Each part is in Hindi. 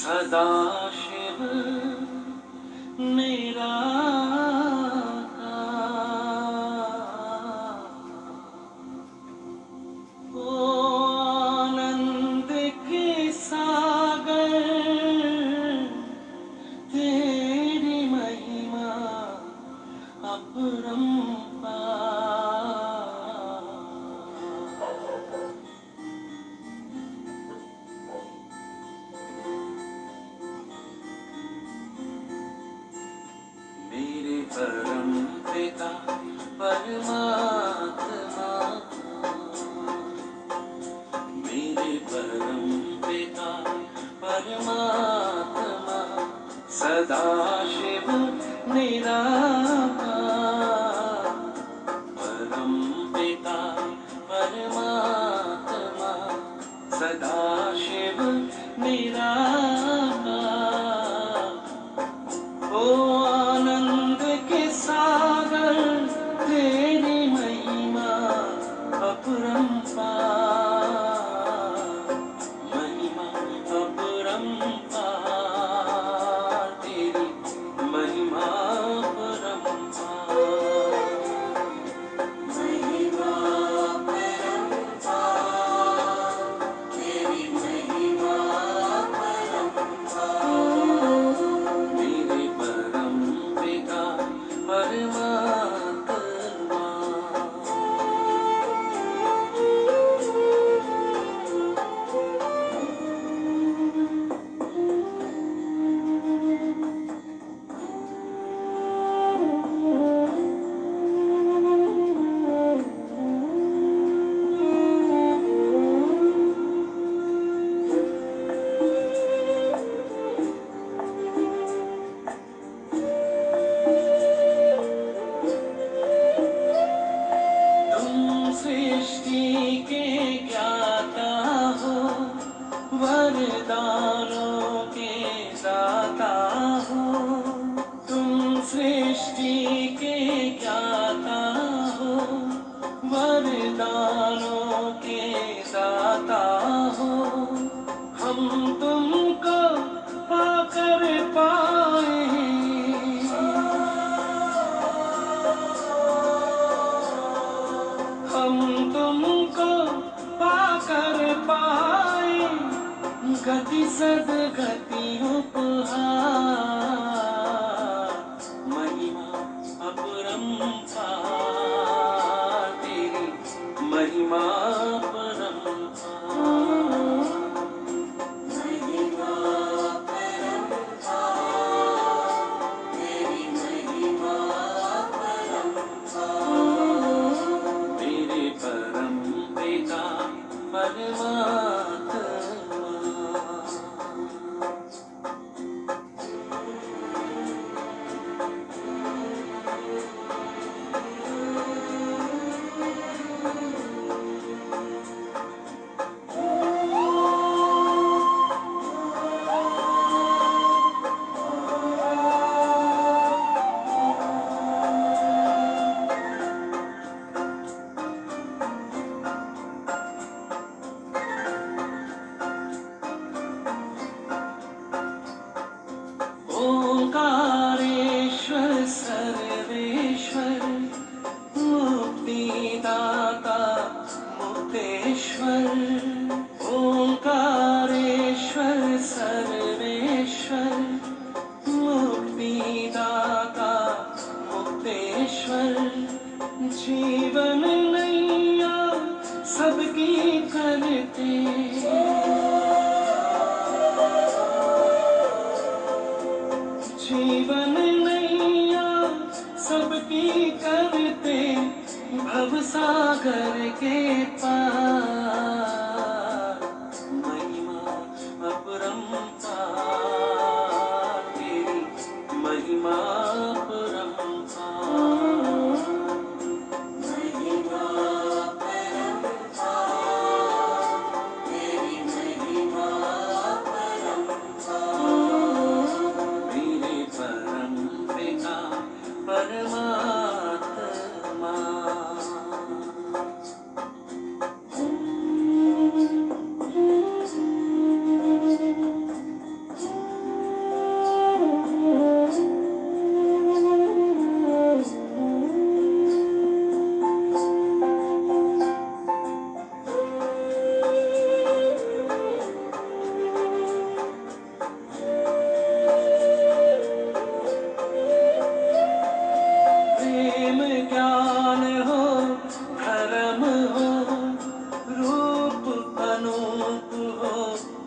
सदाशिव निराकार, ओ आनंद के सागर, तेरी महिमा अपरंपार। मेरे परम पिता परमात्मा, मेरे परम पिता परमात्मा, सदाशिव निराकार, परम पिता परमात्मा, सदाशिव निराकार, ओ आनंद के सागर, तेरी महिमा अपरंपार, महिमा अपरंपार, तेरी महिमा अपरंपार, महिमा अपरंपार, तेरी महिमा अपरंपार। मेरे परम पिता परमात्मा। तुम सृष्टि के ज्ञाता हो, वरदानों के दाता हो। तुम सृष्टि के ज्ञाता हो, वरदानों के दाता हो। हम तुमको पाकर पाए, हम तुमको पाकर पाए, गति सदगति उपहार, महिमा अपरंपार, तेरी महिमा अपरंपार, महिमा अपरंपार, तेरी महिमा अपरंपार। मेरे परम पिता परमात्मा। ओंकारेश्वर सर्वेश्वर, मुक्तिदाता मुक्तेश्वर। ओंकारेश्वर सर्वेश्वर, मुक्तिदाता मुक्तेश्वर। जीवन नैया सबकी करते, जीवन नैया सबकी करते, भवसागर के पार, महिमा अपरंपार, तेरी महिमा अपरंपार, महिमा अपरंपार, तेरी महिमा अपरंपार। मेरे परम पिता परमात्मा।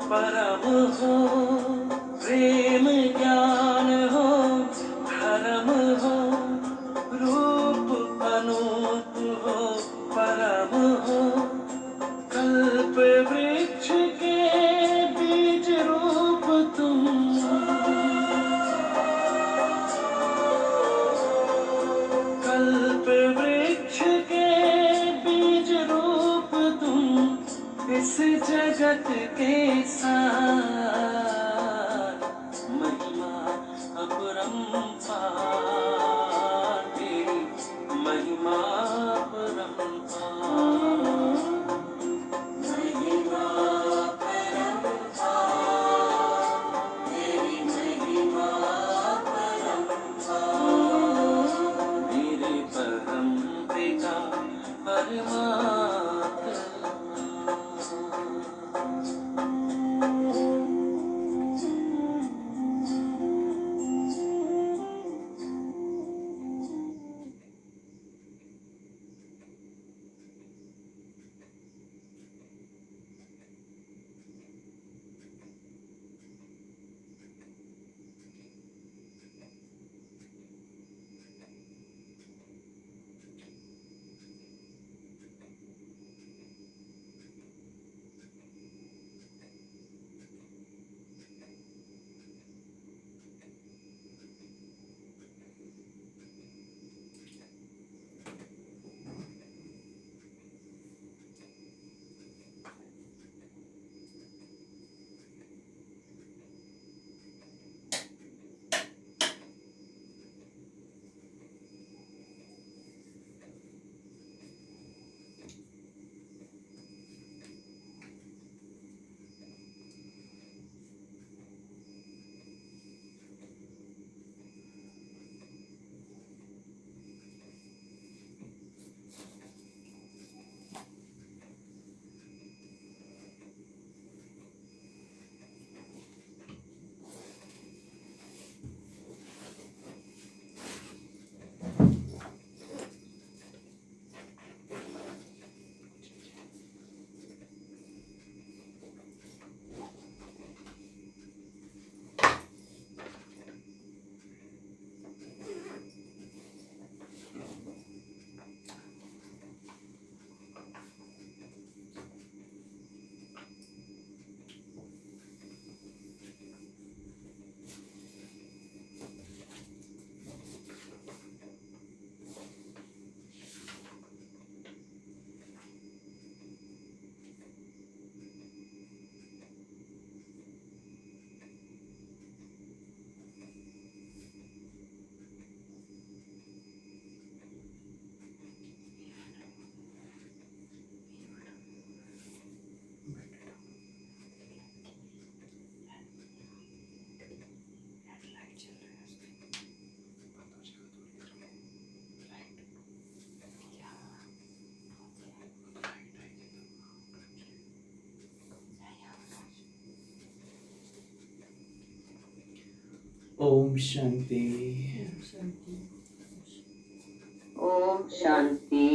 परम हो प्रेम ज्ञान हो धर्म हो रूप अनूप हो परम हो कल्प वृक्ष के बीज रूप तुम कल्प वृक्ष के बीज रूप तुम इस जगत के सार महिमा अपरंपार तेरी महिमा अपरंपार महिमा अपरंपार तेरी महिमा अपरंपार मेरे परम पिता परमात्मा ओम शांति। ओम शांति।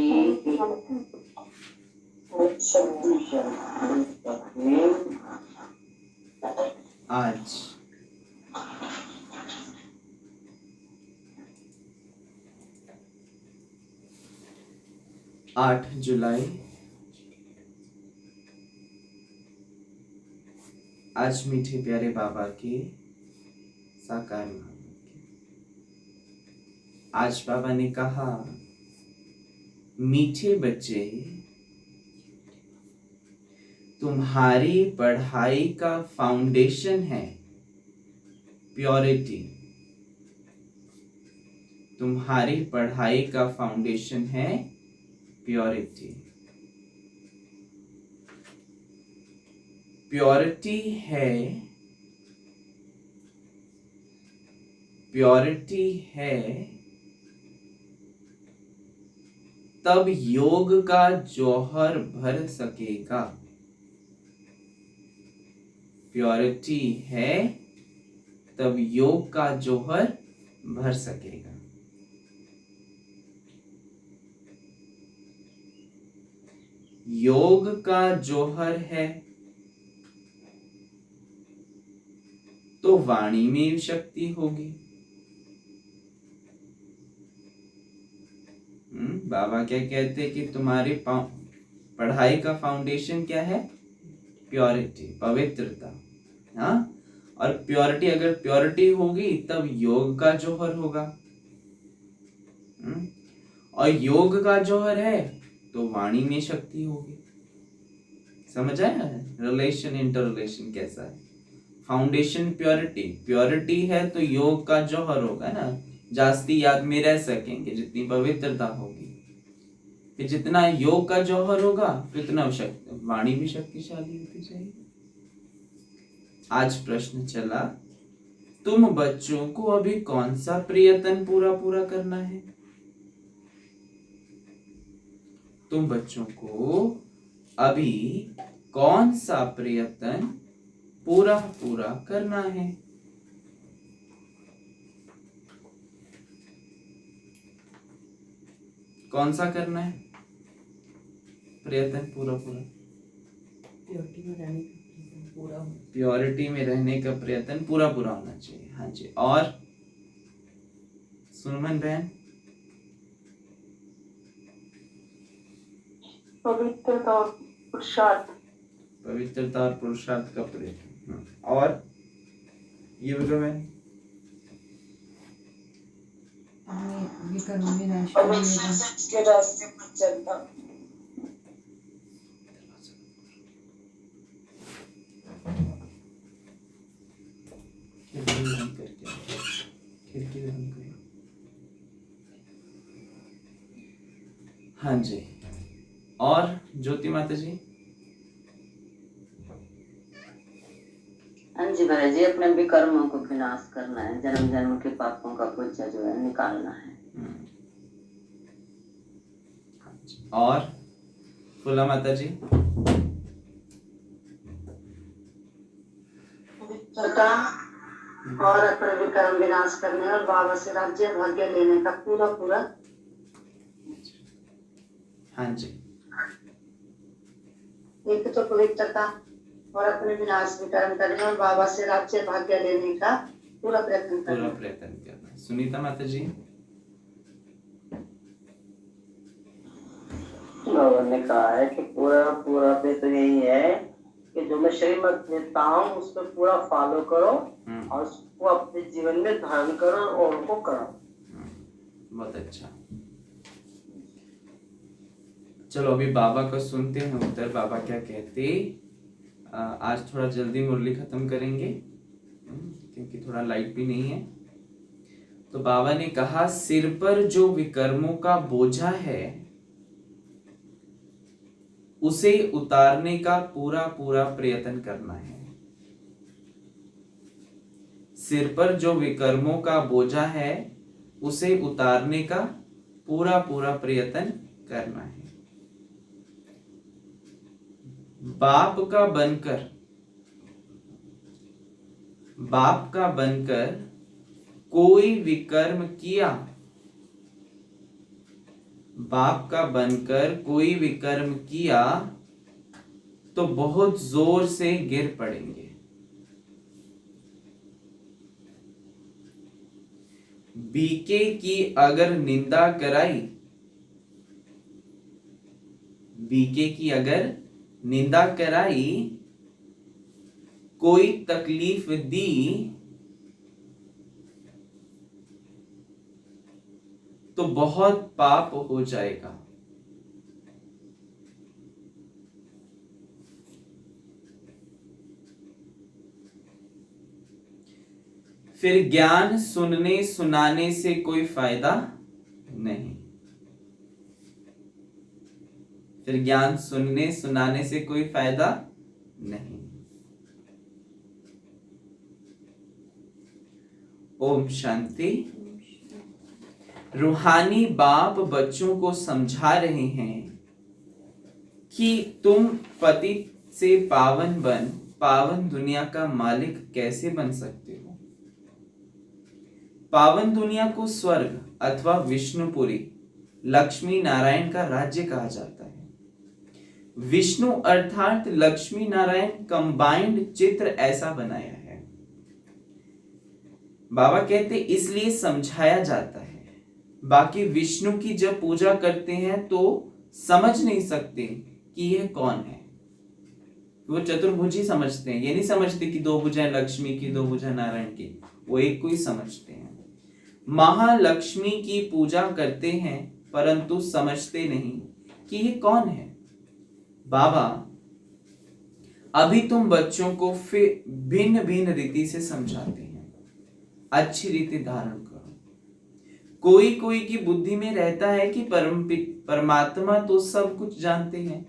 आज 8 जुलाई, आज मीठे प्यारे बाबा के साकार नाम की। आज बाबा ने कहा, मीठे बच्चे, तुम्हारी पढ़ाई का फाउंडेशन है प्योरिटी। तुम्हारी पढ़ाई का फाउंडेशन है प्योरिटी। प्योरिटी है, प्योरिटी है, तब योग का जौहर भर सकेगा। प्योरिटी है, तब योग का जौहर भर सकेगा। योग का जौहर है वाणी में शक्ति होगी। बाबा क्या कहते हैं कि तुम्हारी पढ़ाई का फाउंडेशन क्या है? प्योरिटी, पवित्रता। हाँ, और प्योरिटी, अगर प्योरिटी होगी तब योग का जौहर होगा। और योग का जौहर है तो वाणी में शक्ति होगी। समझ आया रिलेशन, इंटर रिलेशन कैसा है? फाउंडेशन प्योरिटी, प्योरिटी है तो योग का जौहर होगा ना, जास्ती याद में रह सकेंगे जितनी पवित्रता होगी। फिर जितना योग का जौहर होगा तो इतना वाणी भी शक्तिशाली होती जाएगी। आज प्रश्न चला, तुम बच्चों को अभी कौन सा प्रयत्न पूरा करना है? तुम बच्चों को अभी कौन सा प्रयत्न पूरा करना है? कौन सा करना है प्रयत्न पूरा? प्योरिटी में रहने का प्रयत्न पूरा होना चाहिए। हाँ जी। और सुमन बहन? पवित्रता और पुरुषार्थ। पवित्रता और पुरुषार्थ का प्रयत्न। और ये बोलो बहन? के रास्ते पर चलना। खिड़की बंद करो। हाँ जी। और ज्योति माता जी? हाँ जी महाराज जी, अपने भी कर्मों को विनाश करना है, जन्म जन्म के पापों का बोझा जो है निकालना है। और फूला माता जी? पवित्रता और अपने भी कर्म विनाश करने और बाबा से राज्य भाग्य लेने का पूरा। हाँ जी। एक तो पवित्रता और अपने विनाश भी कर्म करने और बाबा से राज्य भाग्य लेने का पूरा प्रयत्न करना। सुनीता माता जी? बाबा ने कहा है कि पूरा पे तो यही है कि जो मैं श्रीमत देता हूँ उस पर पूरा फॉलो करो और उसको अपने जीवन में धारण करो और उनको करो। बहुत अच्छा। चलो अभी बाबा को सुनते हैं उत्तर। बाबा क्या कहते? आज थोड़ा जल्दी मुरली खत्म करेंगे क्योंकि थोड़ा लाइट भी नहीं है। तो बाबा ने कहा, सिर पर जो विकर्मों का बोझा है उसे उतारने का पूरा प्रयत्न करना है। सिर पर जो विकर्मों का बोझा है उसे उतारने का पूरा प्रयत्न करना है। बाप का बनकर कोई विकर्म किया, बाप का बनकर कोई विकर्म किया तो बहुत जोर से गिर पड़ेंगे। बीके की अगर निंदा कराई, बीके की अगर निंदा कराई, कोई तकलीफ दी तो बहुत पाप हो जाएगा। फिर ज्ञान सुनने सुनाने से कोई फायदा नहीं। फिर ज्ञान सुनने सुनाने से कोई फायदा नहीं। ओम शांति। रूहानी बाप बच्चों को समझा रहे हैं कि तुम पति से पावन दुनिया का मालिक कैसे बन सकते हो। पावन दुनिया को स्वर्ग अथवा विष्णुपुरी, लक्ष्मी नारायण का राज्य कहा जाता है। विष्णु अर्थात लक्ष्मी नारायण कंबाइंड चित्र ऐसा बनाया है। बाबा कहते इसलिए समझाया जाता है। बाकी विष्णु की जब पूजा करते हैं तो समझ नहीं सकते कि यह कौन है। वो चतुर्भुज ही समझते हैं, ये नहीं समझते कि दो भुजाएं लक्ष्मी की, दो भुजाएं नारायण की, वो एक को ही समझते हैं। महालक्ष्मी की पूजा करते हैं परंतु समझते नहीं कि ये कौन है। बाबा अभी तुम बच्चों को फिर भिन्न भिन्न रीति से समझाते हैं, अच्छी रीति धारण करो। कोई कोई की बुद्धि में रहता है कि परमात्मा तो सब कुछ जानते हैं,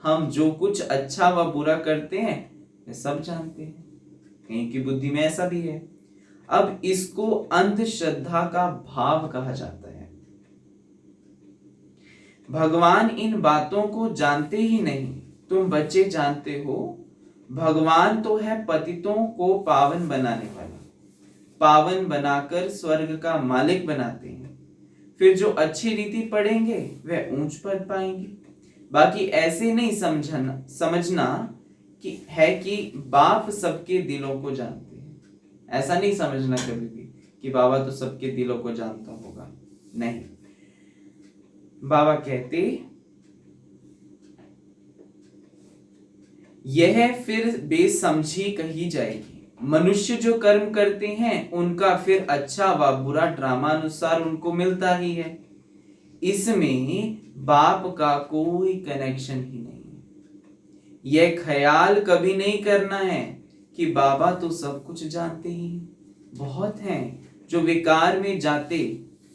हम जो कुछ अच्छा व बुरा करते हैं वे सब जानते हैं। कहीं की बुद्धि में ऐसा भी है। अब इसको अंधश्रद्धा का भाव कहा जाता है। भगवान इन बातों को जानते ही नहीं। तुम बच्चे जानते हो भगवान तो है पतितों को पावन बनाने वाला, पावन बनाकर स्वर्ग का मालिक बनाते हैं। फिर जो अच्छी रीति पढ़ेंगे वे ऊंच पद पाएंगे। बाकी ऐसे नहीं समझना कि बाप सबके दिलों को जानते हैं। ऐसा नहीं समझना कभी भी कि बाबा तो सबके दिलों को जानता होगा, नहीं। बाबा कहते यह फिर बेसमझी कही जाएगी। मनुष्य जो कर्म करते हैं उनका फिर अच्छा व बुरा ड्रामा अनुसार उनको मिलता ही है। इसमें बाप का कोई कनेक्शन ही नहीं है। यह ख्याल कभी नहीं करना है कि बाबा तो सब कुछ जानते ही। बहुत हैं जो विकार में जाते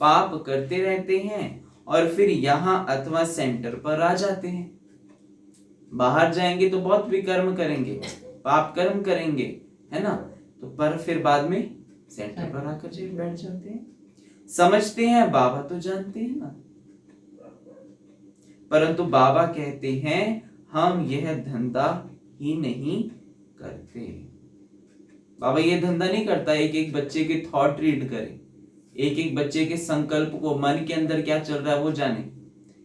पाप करते रहते हैं और फिर यहाँ अथवा सेंटर पर आ जाते हैं। बाहर जाएंगे तो बहुत विकर्म करेंगे, पाप कर्म करेंगे, है ना, तो पर फिर बाद में सेंटर पर आकर बैठ जाते हैं। समझते हैं बाबा तो जानते हैं ना, परंतु बाबा कहते हैं हम यह धंधा ही नहीं करते। बाबा ये धंधा नहीं करता एक एक बच्चे के थॉट रीड करे, एक एक बच्चे के संकल्प को, मन के अंदर क्या चल रहा है वो जाने।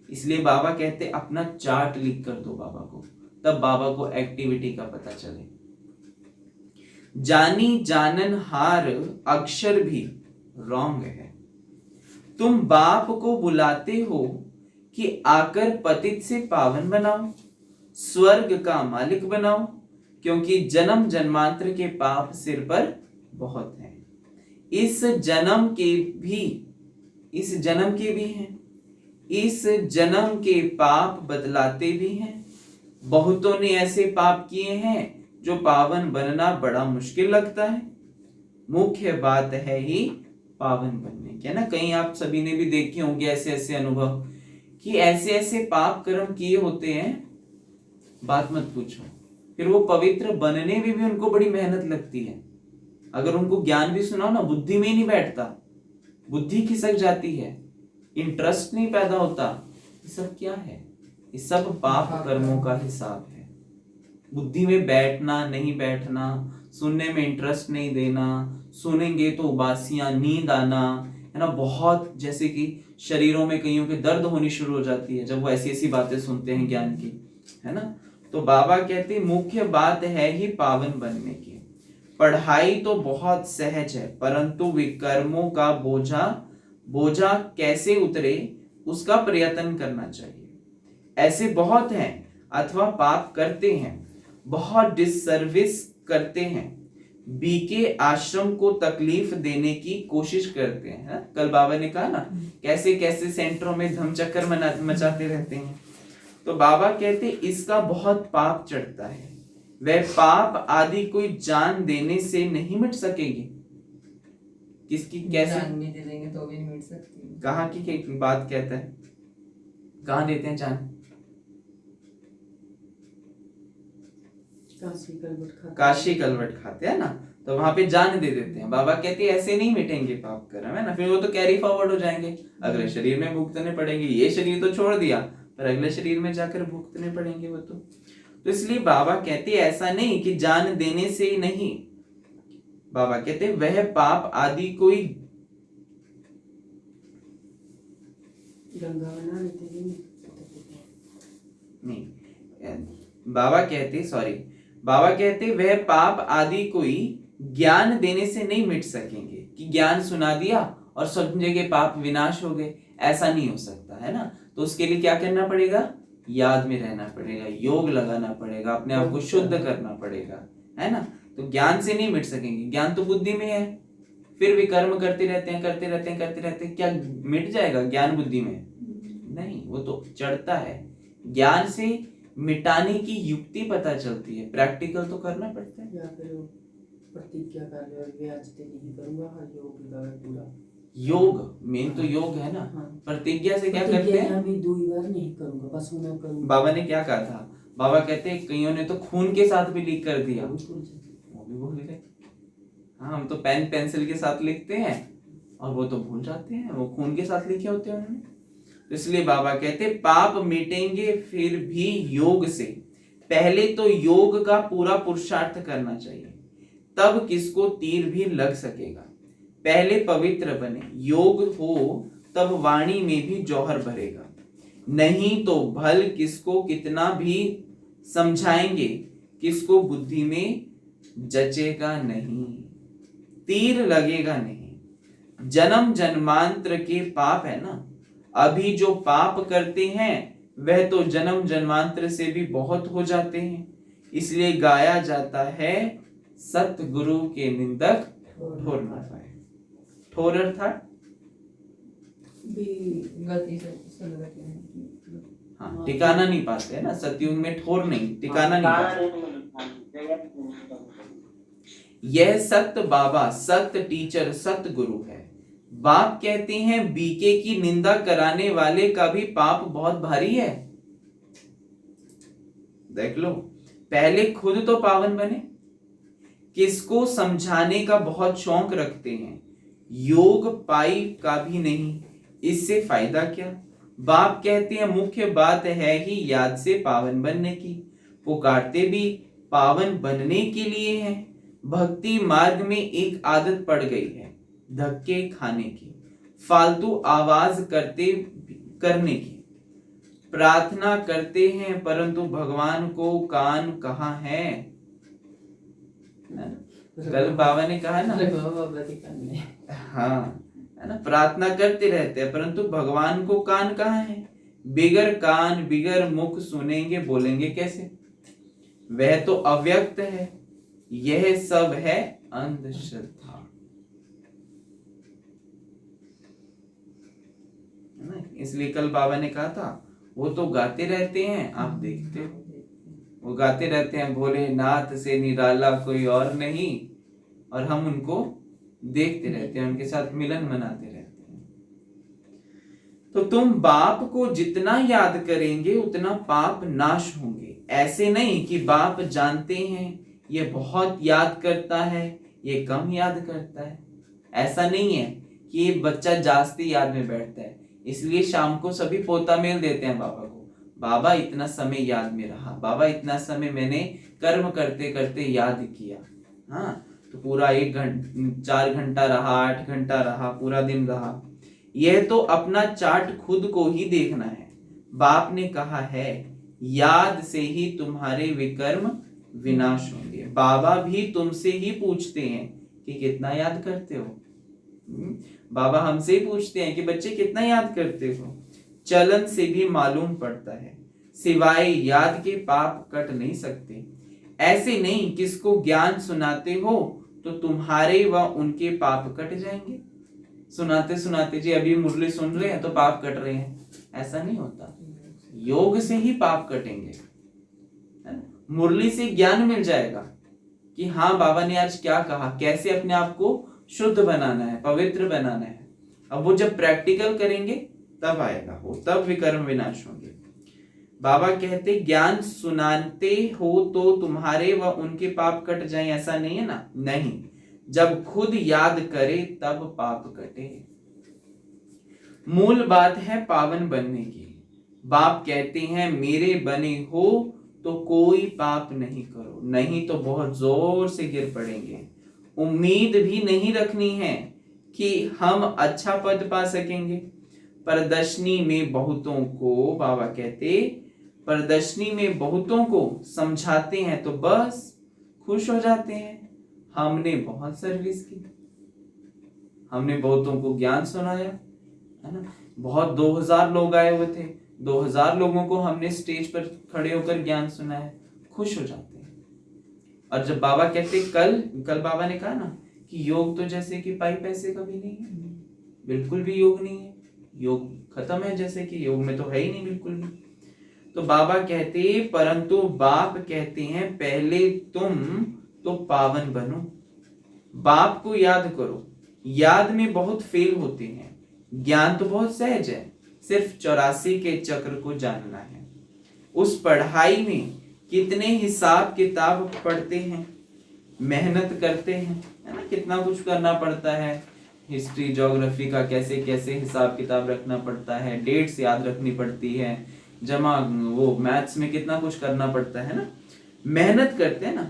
इसलिए बाबा कहते अपना चार्ट लिख कर दो बाबा को, तब बाबा को एक्टिविटी का पता चले। जानी जानन हार अक्षर भी रॉन्ग है। तुम बाप को बुलाते हो कि आकर पतित से पावन बनाओ, स्वर्ग का मालिक बनाओ, क्योंकि जन्म जन्मांतर के पाप सिर पर बहुत हैं। इस जन्म के भी हैं, इस जन्म के पाप बदलाते भी हैं। बहुतों ने ऐसे पाप किए हैं जो पावन बनना बड़ा मुश्किल लगता है। मुख्य बात है ही पावन बनने की, है ना। कहीं आप सभी ने भी देखे होंगे ऐसे ऐसे अनुभव कि ऐसे ऐसे पाप कर्म किए होते हैं, बात मत पूछो। फिर वो पवित्र बनने में भी उनको बड़ी मेहनत लगती है। अगर उनको ज्ञान भी सुनाओ ना, बुद्धि में ही नहीं बैठता, बुद्धि खिसक जाती है, इंटरेस्ट नहीं पैदा होता। ये सब क्या है? ये सब पाप कर्मों का हिसाब है। बुद्धि में बैठना नहीं बैठना, सुनने में इंटरेस्ट नहीं देना, सुनेंगे तो उबासियां, नींद आना, है ना, बहुत, जैसे कि शरीरों में कईयों के दर्द होनी शुरू हो जाती है जब वो ऐसी ऐसी बातें सुनते हैं ज्ञान की, है ना। तो बाबा कहते मुख्य बात है ही पावन बनने की। पढ़ाई तो बहुत सहज है, परंतु विकर्मों का बोझा कैसे उतरे उसका प्रयत्न करना चाहिए। ऐसे बहुत हैं अथवा पाप करते हैं, बहुत डिससर्विस करते हैं, बीके आश्रम को तकलीफ देने की कोशिश करते हैं, है? कल बाबा ने कहा ना कैसे कैसे सेंटरों में धमचक्कर मचाते रहते हैं। तो बाबा कहते इसका बहुत पाप चढ़ता है। वह पाप आदि कोई जान देने से नहीं मिट सकेगी। किसकी कैसे जान भी दे देंगे तो भी नहीं मिट सकती। कहाँ की बात कहता है? कहाँ देते हैं जान? काशी कलवट खाते हैं ना, तो वहां पे जान दे देते हैं। बाबा कहते हैं ऐसे नहीं मिटेंगे पाप कर्म, है ना। फिर वो तो कैरी फॉरवर्ड हो जाएंगे, अगले शरीर में भुगतने पड़ेंगे। ये शरीर तो छोड़ दिया, पर अगले शरीर में जाकर भुगतने पड़ेंगे वो तो इसलिए बाबा कहते ऐसा नहीं कि जान देने से नहीं। बाबा कहते वह पाप आदि कोई नहीं, बाबा कहते वह पाप आदि कोई ज्ञान देने से नहीं मिट सकेंगे, कि ज्ञान सुना दिया और समझे कि पाप विनाश हो गए, ऐसा नहीं हो सकता है ना। तो उसके लिए क्या करना पड़ेगा, याद में रहना पड़ेगा, योग लगाना पड़ेगा, अपने आप को शुद्ध करना पड़ेगा, है ना। तो ज्ञान से नहीं मिट सकेंगे, ज्ञान तो बुद्धि में है, फिर भी कर्म करते रहते हैं, क्या मिट जाएगा ज्ञान बुद्धि में? नहीं, वो तो चढ़ता है। ज्ञान से मिटाने की युक्ति पता चलती है, प्रैक्टिकल तो करना पड़ता है। या फिर प्रतिज्ञा कर लो कि आज से नहीं करूंगा, हर योग का पूरा योग मेन तो योग है ना। हाँ। प्रतिज्ञा से क्या करते हैं, अभी 2 बार नहीं करूंगा, बस मैं करूंगा। बाबा ने क्या कहा था, बाबा कहते हैं कईयों ने तो खून के साथ भी लिख कर दिया, वो भी भूल गए। हाँ, हम तो पेन पेंसिल के साथ लिखते हैं और वो तो भूल जाते हैं, वो खून के साथ लिखे होते हैं उन्होंने। तो इसलिए बाबा कहते हैं पाप मिटेंगे फिर भी योग से। पहले तो योग का पूरा पुरुषार्थ करना चाहिए, तब किसको तीर भी लग सकेगा। पहले पवित्र बने, योग हो तब वाणी में भी जौहर भरेगा, नहीं तो भल किसको कितना भी समझाएंगे, किसको बुद्धि में जचेगा नहीं, तीर लगेगा नहीं। जन्म जन्मांतर के पाप है ना, अभी जो पाप करते हैं वह तो जन्म जन्मांतर से भी बहुत हो जाते हैं। इसलिए गाया जाता है सतगुरु के निंदक ठोर न पाए। ठोर अर्थात गलती से संगति नहीं। हाँ, टिकाना नहीं पाते है ना, सतयुग में ठोर नहीं, टिकाना नहीं पाते। यह सत्य बाबा, सत्य टीचर, सत्य गुरु है। बाप कहते हैं बीके की निंदा कराने वाले का भी पाप बहुत भारी है। देख लो, पहले खुद तो पावन बने, किसको समझाने का बहुत शौक रखते हैं, योग पाई का भी नहीं, इससे फायदा क्या। बाप कहते हैं मुख्य बात है ही याद से पावन बनने की, पुकारते भी पावन बनने के लिए हैं। भक्ति मार्ग में एक आदत पड़ गई है धक्के खाने की, फालतू आवाज करने की। प्रार्थना करते हैं परंतु भगवान को कान कहाँ है। कल बाबा ने कहा ना, हाँ है ना, प्रार्थना करते रहते हैं परंतु भगवान को कान कहाँ है। बिगर कान बिगर मुख सुनेंगे बोलेंगे कैसे, वह तो अव्यक्त है, यह सब है अंधश्रद्धा। इसलिए कल बाबा ने कहा था वो तो गाते रहते हैं, आप देखते हो, वो गाते रहते हैं भोलेनाथ से निराला कोई और नहीं, और हम उनको देखते रहते हैं, उनके साथ मिलन मनाते रहते हैं। तो तुम बाप को जितना याद करेंगे उतना पाप नाश होंगे। ऐसे नहीं कि बाप जानते हैं ये बहुत याद करता है, ये कम याद करता है, ऐसा नहीं है कि ये बच्चा जास्ती याद में बैठता है इसलिए शाम को सभी पोता मेल देते हैं बाबा को, बाबा इतना समय याद में रहा, बाबा इतना समय मैंने कर्म करते करते याद किया। हाँ, तो पूरा 4 घंटा रहा, 8 घंटा रहा, पूरा दिन रहा, यह तो अपना चार्ट खुद को ही देखना है। बाप ने कहा है याद से ही तुम्हारे विकर्म विनाश होंगे। बाबा भी तुमसे ही पूछते हैं कि कितना याद करते हो। बाबा हमसे ही पूछते हैं कि बच्चे कितना याद करते हो। चलन से भी मालूम पड़ता है, सिवाय याद के पाप कट नहीं सकते। ऐसे नहीं किसको ज्ञान सुनाते हो तो तुम्हारे व उनके पाप कट जाएंगे। सुनाते सुनाते जी अभी मुरली सुन रहे हैं तो पाप कट रहे हैं, ऐसा नहीं होता। योग से ही पाप कटेंगे, मुरली से ज्ञान मिल जाएगा कि हाँ बाबा ने आज क्या कहा, कैसे अपने आप को शुद्ध बनाना है, पवित्र बनाना है। अब वो जब प्रैक्टिकल करेंगे तब आएगा वो, तब विकर्म विनाश होंगे। बाबा कहते ज्ञान सुनाते हो तो तुम्हारे व उनके पाप कट जाएं, ऐसा नहीं है ना, नहीं, जब खुद याद करे तब पाप कटे। मूल बात है पावन बनने की। बाप कहते हैं मेरे बने हो तो कोई पाप नहीं करो, नहीं तो बहुत जोर से गिर पड़ेंगे। उम्मीद भी नहीं रखनी है कि हम अच्छा पद पा सकेंगे। प्रदर्शनी में बहुतों को, बाबा कहते प्रदर्शनी में बहुतों को समझाते हैं तो बस खुश हो जाते हैं, हमने बहुत सर्विस की। हमने बहुतों को ज्ञान सुनाया, है ना। बहुत 2000 लोग आए हुए थे, 2000 लोगों को हमने स्टेज पर खड़े होकर ज्ञान सुनाया, खुश हो जाते हैं। और जब बाबा कहते कल बाबा ने कहा ना कि योग तो जैसे कि पाई पैसे का भी नहीं है, बिल्कुल भी योग नहीं है, योग खत्म है, जैसे कि योग में तो है ही नहीं बिल्कुल भी। तो बाबा कहते परंतु बाप कहते हैं पहले तुम तो पावन बनो, बाप को याद करो। याद में बहुत फेल होते हैं, ज्ञान तो बहुत सहज है, सिर्फ 84 के चक्र को जानना है। उस पढ़ाई में कितने हिसाब किताब पढ़ते हैं, मेहनत करते हैं, है ना, कितना कुछ करना पड़ता है, हिस्ट्री ज्योग्राफी का कैसे कैसे हिसाब किताब रखना पड़ता है, डेट्स याद रखनी पड़ती है, जमा वो मैथ्स में कितना कुछ करना पड़ता है ना, मेहनत करते हैं ना।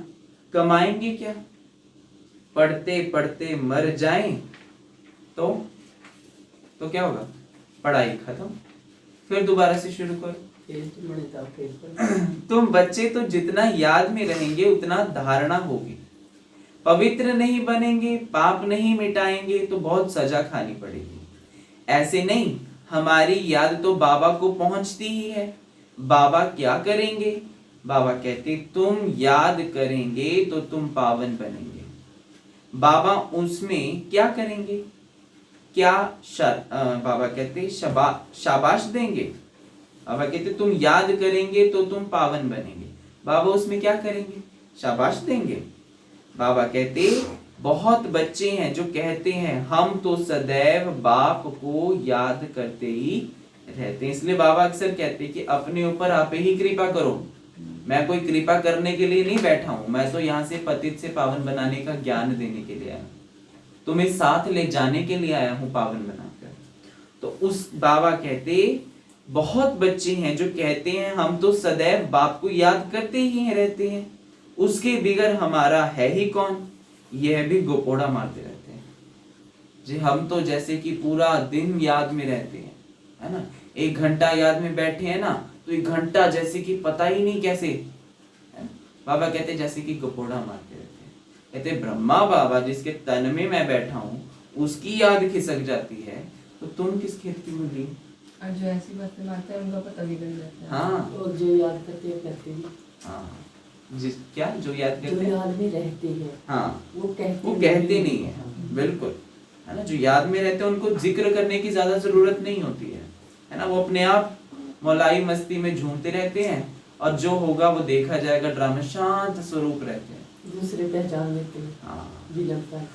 कमाएंगे क्या? पढ़ते पढ़ते मर जाएं तो क्या होगा? पढ़ाई खत्म, फिर दोबारा से शुरू करो। तुम बच्चे तो जितना याद में रहेंगे उतना धारणा होगी। पवित्र नहीं बनेंगे, पाप नहीं मिटाएंगे तो बहुत सजा खानी पड़ेगी। ऐसे नहीं, हमारी याद तो बाबा को पहुंचती ही है। बाबा क्या करेंगे? बाबा कहते तुम याद करेंगे तो तुम पावन बनेंगे। बाबा उसमें क्या करेंगे? क्या बाबा कहते शाबाश देंगे। बाबा कहते तुम याद करेंगे तो तुम पावन बनेंगे। बाबा उसमें क्या करेंगे? शाबाश देंगे। बाबा कहते बहुत बच्चे हैं जो कहते हैं हम तो सदैव बाप को याद करते ही रहते हैं। इसलिए बाबा अक्सर कहते हैं कि अपने ऊपर आप ही कृपा करो, मैं कोई कृपा करने के लिए नहीं बैठा हूं, मैं तो यहाँ से पतित से पावन बनाने का ज्ञान देने के लिए आया, तुम्हें साथ ले जाने के लिए आया हूं पावन बनाकर। तो उस बाबा कहते बहुत बच्चे हैं जो कहते हैं हम तो सदैव बाप को याद करते ही रहते हैं, उसके बिगर हमारा है ही कौन। यह भी गोपोड़ा मारते रहते हैं जी, हम तो जैसे कि पूरा दिन याद में रहते हैं, है ना। 1 घंटा याद में बैठे हैं ना तो 1 घंटा जैसे कि पता ही नहीं कैसे, है ना? बाबा कहते जैसे कि गोपोड़ा मारते रहते हैं। कहते ब्रह्मा बाबा जिसके तन में मैं बैठा हूँ उसकी याद खिसक जाती है तो तुम किस खेत की मूली। और जो ऐसी बातें मारते हैं उनका पता भी लग जाता है। हाँ, और जो याद करते हैं करते हैं। हाँ, क्या जो याद करते जो हैं, याद में रहते हैं, हाँ, वो कहते नहीं है, बिल्कुल, है ना। जो याद में रहते हैं उनको जिक्र करने की ज्यादा जरूरत नहीं होती है ना। वो अपने आप मौलाई मस्ती में झूमते रहते हैं और जो होगा वो देखा जाएगा, ड्रामा शांत स्वरूप रहते हैं, दूसरे पहचान लेते हैं। हाँ, जी लगता है।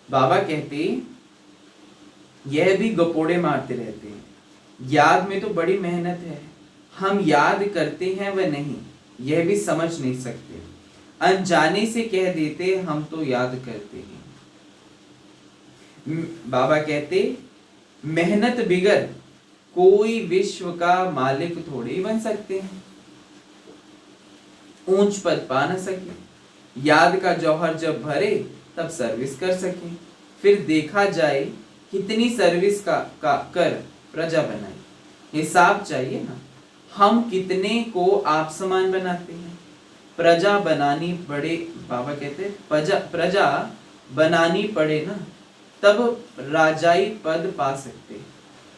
बाबा कहते यह भी गपोड़े मारते रहते हैं, याद में तो बड़ी मेहनत है, हम याद करते हैं वह नहीं, यह भी समझ नहीं सकते, अनजाने से कह देते हम तो याद करते हैं। बाबा कहते मेहनत बिगर कोई विश्व का मालिक थोड़ी बन सकते हैं, ऊंच पद पा न सके, याद का जौहर जब भरे तब सर्विस कर सके, फिर देखा जाए कितनी सर्विस का कर प्रजा बनाई, हिसाब चाहिए ना, हम कितने को आप समान बनाते हैं, प्रजा बनानी पड़े। बाबा कहते प्रजा बनानी पड़े ना तब राजाई पद पा सकते,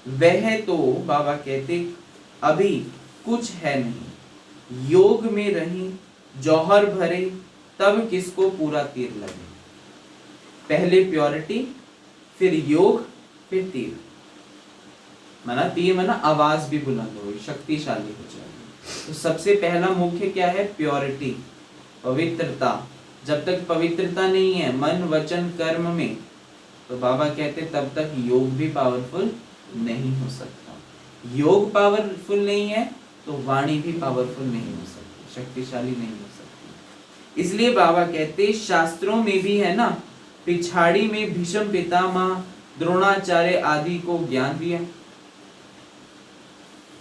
वह तो बाबा कहते अभी कुछ है नहीं, योग में रही जौहर भरे तब किसको पूरा तीर लगे। पहले प्योरिटी, फिर योग, फिर तीर। माना तीर माना आवाज भी बुलंद हो, शक्तिशाली हो जाएगी। तो सबसे पहला मुख्य क्या है? प्योरिटी, पवित्रता। जब तक पवित्रता नहीं है मन वचन कर्म में तो बाबा कहते तब तक योग भी पावरफुल नहीं हो सकता। योग पावरफुल नहीं है तो वाणी भी पावरफुल नहीं हो सकती, शक्तिशाली नहीं हो सकती। इसलिए बाबा कहते शास्त्रों में भी है ना, पिछाड़ी में भीष्म पितामह द्रोणाचार्य आदि को ज्ञान दिया,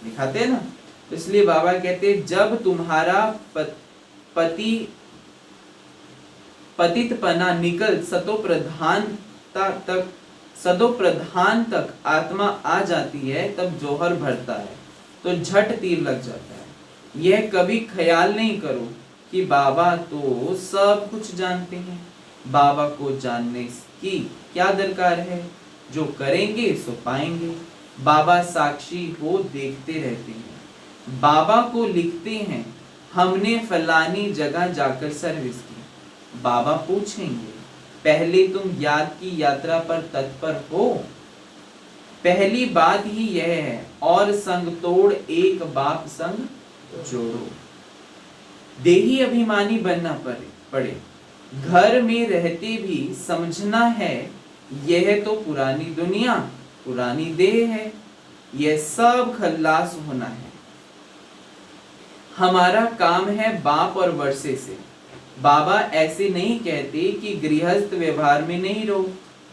दिखाते हैं ना। इसलिए बाबा कहते जब तुम्हारा पतितपना निकल सतो प्रधानता तक सदो प्रधान तक आत्मा आ जाती है तब जौहर भरता है तो झट तीर लग जाता है। यह कभी ख्याल नहीं करो कि बाबा तो सब कुछ जानते हैं। बाबा को जानने की क्या दरकार है, जो करेंगे सो पाएंगे। बाबा साक्षी हो देखते रहते हैं। बाबा को लिखते हैं हमने फलानी जगह जाकर सर्विस की। बाबा पूछेंगे पहले तुम याद की यात्रा पर तत्पर हो। पहली बात ही यह है और संग तोड़ एक बाप संग जोड़ो। देही अभिमानी बनना पड़े। घर में रहते भी समझना है यह तो पुरानी दुनिया पुरानी देह है, यह सब खल्लास होना है। हमारा काम है बाप और वर्षे से। बाबा ऐसे नहीं कहते कि गृहस्थ व्यवहार में नहीं रहो,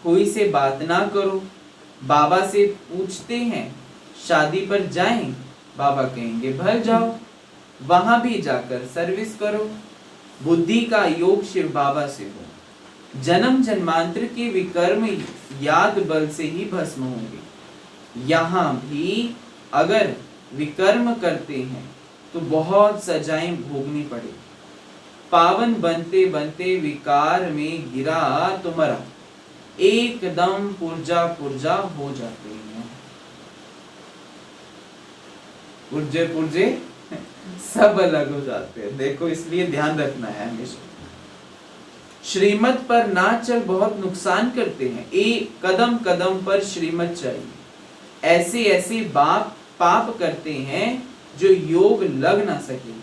कोई से बात ना करो। बाबा से पूछते हैं शादी पर जाएं, बाबा कहेंगे भर जाओ, वहां भी जाकर सर्विस करो। बुद्धि का योग शिव बाबा से हो। जन्म जन्मांतर के विकर्म याद बल से ही भस्म होंगे। यहाँ भी अगर विकर्म करते हैं तो बहुत सजाएं भोगनी पड़े। पावन बनते बनते विकार में गिरा तो मरा, एकदम पुर्जा पुर्जा हो जाते हैं। पुर्जे पुर्जे सब अलग हो जाते हैं। देखो इसलिए ध्यान रखना है हमेशा। श्रीमत पर ना चल बहुत नुकसान करते हैं। एक कदम कदम पर श्रीमत चाहिए। ऐसे ऐसे पाप करते हैं जो योग लग ना सके,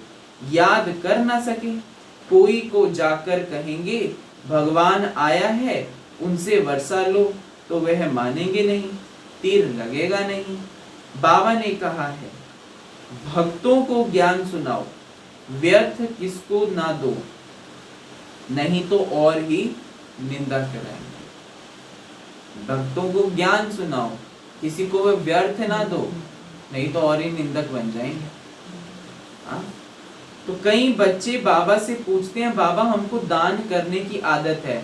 याद कर ना सके। कोई को जाकर कहेंगे भगवान आया है, उनसे वर्षा लो, तो वह मानेंगे नहीं, तीर लगेगा नहीं। बाबा ने कहा है भक्तों को ज्ञान सुनाओ, व्यर्थ किसको ना दो, नहीं तो और ही निंदा कराएंगे। भक्तों को ज्ञान सुनाओ, किसी को वह व्यर्थ ना दो, नहीं तो और ही निंदक बन जाएंगे। तो कई बच्चे बाबा से पूछते हैं बाबा हमको दान करने की आदत है,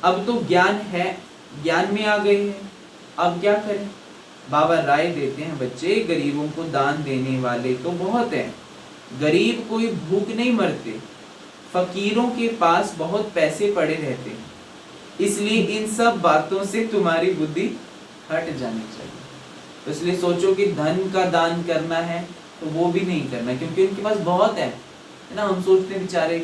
अब तो ज्ञान है, ज्ञान में आ गए हैं, अब क्या करें। बाबा राय देते हैं बच्चे गरीबों को दान देने वाले तो बहुत हैं, गरीब कोई भूख नहीं मरते, फकीरों के पास बहुत पैसे पड़े रहते हैं, इसलिए इन सब बातों से तुम्हारी बुद्धि हट जानी चाहिए। तो इसलिए सोचो कि धन का दान करना है तो वो भी नहीं करना, क्योंकि उनके पास बहुत है ना। हम सोचते हैं बेचारे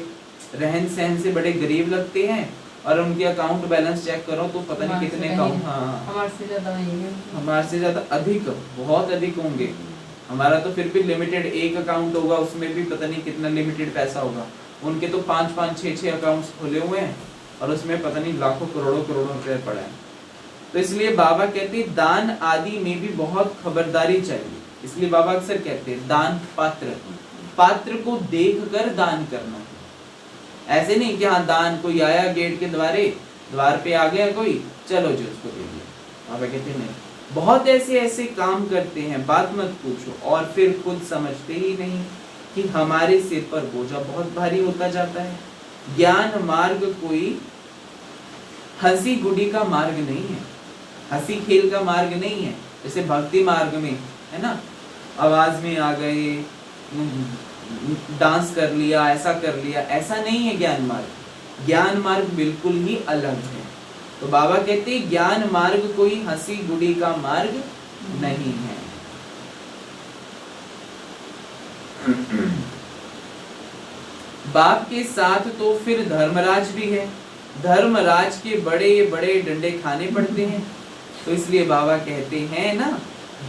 रहन सहन से बड़े गरीब लगते हैं और उनके अकाउंट बैलेंस चेक करो तो पता नहीं कितने अकाउंट, हमारे से ज्यादा अधिक, बहुत अधिक होंगे। हमारा तो फिर भी लिमिटेड एक अकाउंट होगा, उसमें भी पता नहीं कितना लिमिटेड पैसा होगा। उनके तो 5-5, 6-6 अकाउंट्स खोले हुए हैं और उसमें पता नहीं लाखों करोड़ों रुपए पड़ा है। तो इसलिए बाबा कहते हैं दान आदि में भी बहुत खबरदारी चाहिए। इसलिए बाबा अक्सर कहते हैं दान पात्र को देखकर दान करना। ऐसे नहीं कि हाँ दान कोई आया गेट के द्वार पे आ गया कोई, चलो जी उसको दे दिया। बाबा कहते नहीं, बहुत ऐसे काम करते हैं बात मत पूछो, और फिर खुद समझते ही नहीं कि हमारे सिर पर बोझा बहुत भारी होता जाता है। ज्ञान मार्ग कोई हंसी गुड़ी का मार्ग नहीं है, हंसी खेल का मार्ग नहीं है। जैसे भक्ति मार्ग में है ना, आवाज में आ गए, डांस कर लिया, ऐसा कर लिया, ऐसा नहीं है ज्ञान मार्ग। ज्ञान मार्ग बिल्कुल ही अलग है। तो बाबा कहते हैं ज्ञान मार्ग कोई हंसी गुड़ी का मार्ग नहीं है। बाप के साथ तो फिर धर्मराज भी है, धर्मराज के बड़े बड़े डंडे खाने पड़ते हैं। तो इसलिए बाबा कहते हैं ना,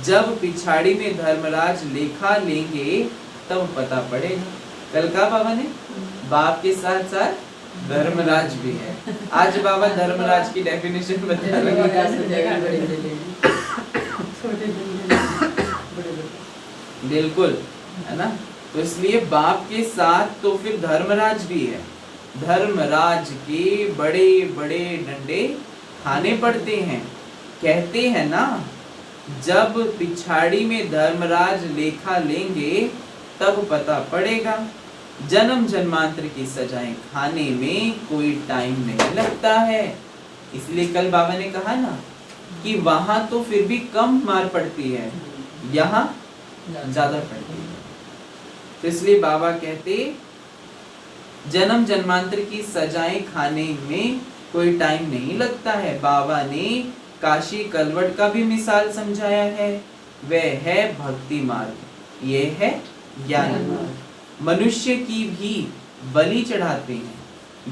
जब पिछाड़ी में धर्मराज लेखा लेंगे तब पता पड़ेगा। कल का बाबा ने बाप के साथ साथ धर्मराज भी है। आज बाबा धर्मराज की डेफिनेशन बता बिल्कुल है ना। तो इसलिए बाप के साथ तो फिर धर्मराज भी है, धर्मराज के बड़े बड़े डंडे खाने पड़ते हैं। कहते हैं ना, जब पिछाड़ी में धर्मराज लेखा लेंगे तब पता पड़ेगा। जन्म जन्मांतर की सजाएं खाने में कोई टाइम नहीं लगता है। इसलिए कल बाबा ने कहा ना, कि वहां तो फिर भी कम मार पड़ती है, यहाँ ज्यादा पड़ती है। तो इसलिए बाबा कहते जन्म जन्मांतर की सजाएं खाने में कोई टाइम नहीं लगता है। बाबा ने काशी कलवट का भी मिसाल समझाया है, वह है भक्ति मार्ग, ये है ज्ञान मार्ग। मनुष्य की भी बलि चढ़ाते हैं,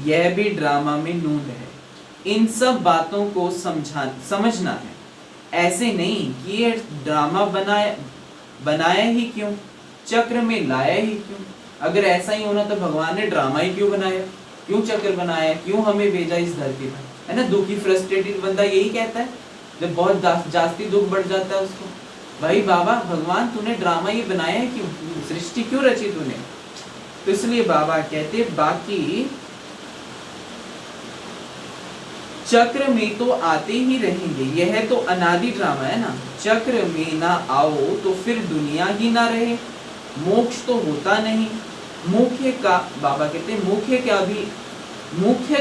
यह भी ड्रामा में नूंद है। इन सब बातों को समझना है। ऐसे नहीं कि ये ड्रामा बनाया ही क्यों, चक्र में लाया ही क्यों। अगर ऐसा ही होना तो भगवान ने ड्रामा ही क्यों बनाया, क्यों चक्र बनाया, क्यों हमें भेजा इस धरती पर, है ना। दुखी फ्रस्ट्रेटेड बंदा यही कहता है जब बहुत जास्ती दुख बढ़ जाता है उसको, भाई बाबा भगवान तूने ड्रामा ये बनाया है क्यों, सृष्टि क्यों रची तूने। तो इसलिए बाबा कहते बाकी चक्र में तो आते ही रहेंगे, यह तो अनादि ड्रामा है ना। चक्र में ना आओ तो फिर दुनिया ही ना रहे, मोक्ष तो होता नहीं। मुख्य का बाबा कहते हैं मुख्य